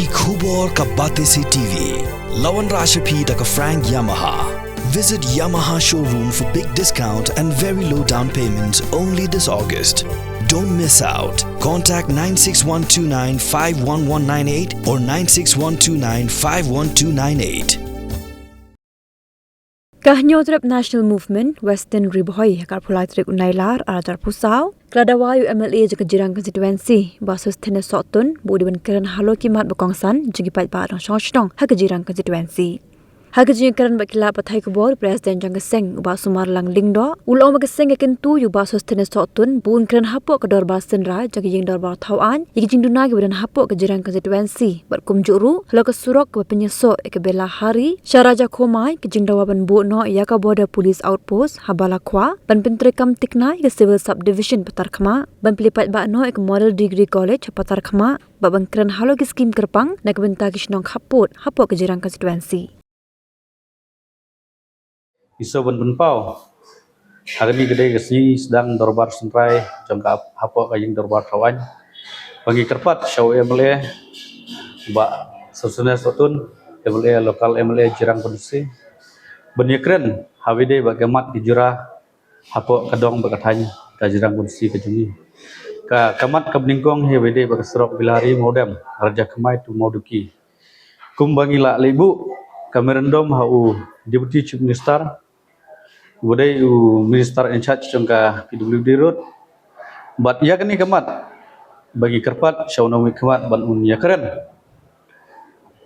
Ki khubor ka bate se TV. Lawan Rashapi da ka Frank Yamaha. Visit Yamaha showroom for big discount and very low down payments only this August. Don't miss out. Contact 96129 51198 or 96129 51298. Kahnyotrap National Movement Western Riboy Karpulai Trik Unailar Arajar Pusau Kladawayu MLA Jaga Jirang Constituency Basus Tenes Sotun Budiban Keren Halo Kimat Bokongsan Jigipat Barang Shoshdong Haga Jirang Constituency Haga Jirang Bakila Patai Kubor Presiden Jangga Seng Uba Sumar Lang Lingdo Ulo Maga Seng Yakintu Yu Basus Tenes Sotun Buun Keren Hapok ke Dorbar Senra Jaga Jing Dorbar Tauan Yigi Jing Dunagi Badan Hapok ke Jirang Constituency Berkum Juru Halo ke Surok ke Penyesok ke Bela Hari Syaraja Komai ke Jing Dawaban Bu No Yaka Border Police Outpost Habala Kwa Ban Pentrekam Tikna ke Civil Subdivision Patar Khama Ban Pelipat Ba No ke Model Degree College Patar Khama Babang Keren Halo ke Skim Kerpang Nak Benta Kishnong Hapok ke Jirang Constituency Iso benpau hari ini kedai kesi sedang dorbar sentrai jangka hapok kaying dorbar kawan bagi kerpat show MLA Mbak Susuna Sotun MLA lokal MLA Jirang Kondisi benyekren hawide bagamat dijurah hapok kedong bakatanya ke Jirang Kondisi ke Juni ke kamat ke beningkong hawide bagaserok bilari modem Raja Kemai tu Mauduki kumbangila lebu kamerendom hau Deputy Chief Minister Budai Minister in charge jangka PWD Road. But ya kini kemat bagi kerpat syaunomi kemat ban unya keren.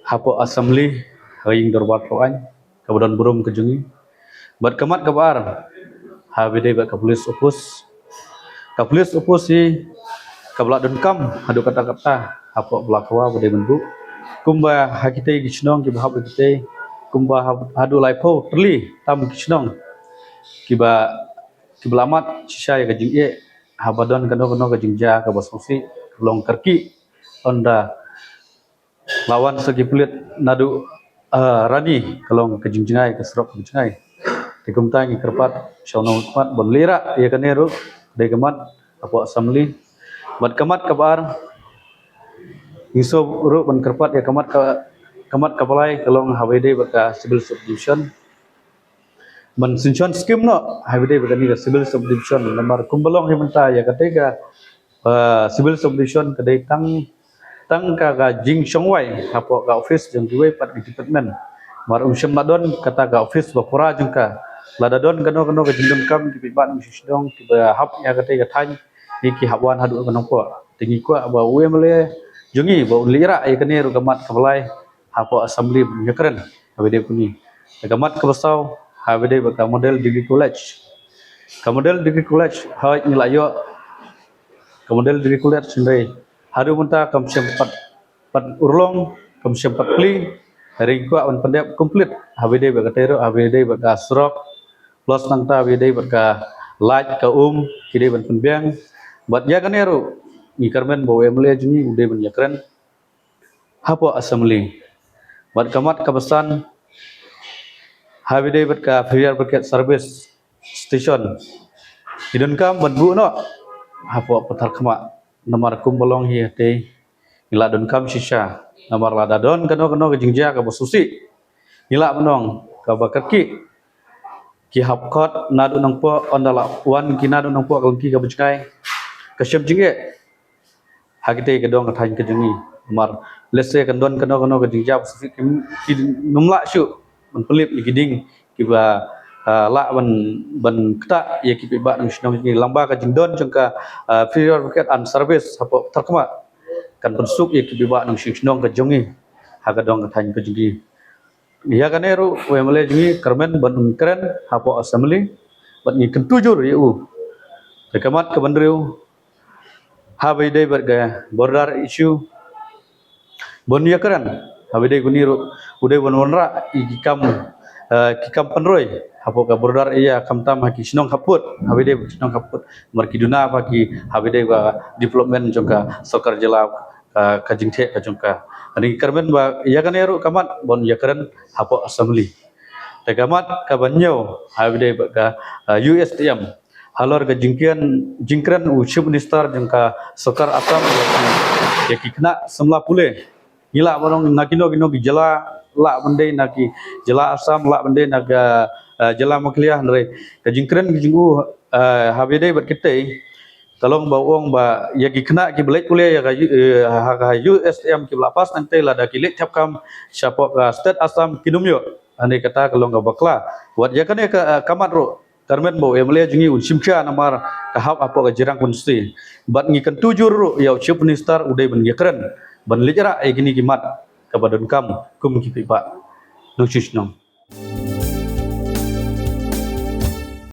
Hapo assembly haying dorbar kawan kabudan burum kejungi. But kemat kabar habide ba ka police opus. Ka police opus si kabla dunkam hadu kata-kata hapo belakawa budai bendu. Kumba hakite gisnong ki bahab kite kumba hadu laipo terli tam gisnong kiba kiblamat sisya ka jingye habadon kano ka jingja ka basmusi long kerki onda lawan segi pelit nadu rani kalong ka jingjai ka serok ka jingjai tikumta ngi kerpat shono mat bonlira ya kanero de kamat apo assembly bat kamat kabar iso ru ban kerpat ya kamat kapalai kalong hawede baka civil subdivision man sinchon skim no habide begani ka civil subdivision nomor kumbalong himanta ya katega civil subdivision kadai tang ka jing songwai hapo ka office jeng diwe pat department mar syam ladon kata ka office bapura jengka ladadon kano ka jingdon kam di biban misdong ti hap ya katega thany iki hawan hadu kanong po tingi ko ba UMLA jungi ba lira ya kane ru gamat kabalai hapo assembly nyekren habide puni gamat kabasau habide baka model degree college ka model degree college ha nilayo ka model degree college sindai haru munta kam sempat urlong kam sempat kli ring ko an pandep complete habide baka tero habide baka srok plus nangta habide baka light ka kide ban penbiang bat ya kanero ni karmen bo MLA juni ude ban yakran hapo assembly bat kamat kabasan habide berka Filial Market Service Station hidun kam banbu no hapo patar kama nomor kumbalong hi te ila don kam shisha nomor ladadon kano ke jingja ka bosusi ila menong ka bakarki ki hapkot nadu nang po ondala wan kinadu nang po kalki ka bujkai ka syam jinge hagite ke dong ka ke jungi nomor lese kandon kano ke jingja bosusi ki numla syu pelip giding kiba la ban kta ya kipi ba nang sinong ni lamba ka jingdon jengka Filial Market and Service hapo terkema kan pensuk ya kipi ba nang sinong ka jongi haga dong ka thany ka jingi ya kanero wemle jingi kermen ban keren hapo assembly ban ni kentujur yu rekamat ka bandriu habide berga border issue bonia keren habide guniru ude wonra ikam penroy hapo ka border iya kamtam haki sinong kaput habide sinong kaput markiduna pagi habide ba development jongka sokar jela ka jingthe ka jongka ani karmen ba iya kanero kamat bon ya keren hapo assembly tegamat ka banyo habide ba ka USTM halor ka jingkren chief minister jongka sokar asam ya kikna semla pule ngila barong nakino kino ki jela la bende naki jela asam la bende naga jela makliah andre kajingkren kijingu habide bat kita talong bawong ba ya ki kena ki belai kuliah ya ka USM ki lapas nanti la da kilik tap kam siapa ka state asam kinumyo ane kata kalong ka bakla buat ya kan ka kamat ro karmen bo emle jungi un simcha namar ka hap apa ka jirang kunsti bat ngi kan tujur ro ya chief minister udai ben yakren ban lijara ai gini kimat ka badun kam kum ki pipa no shisnom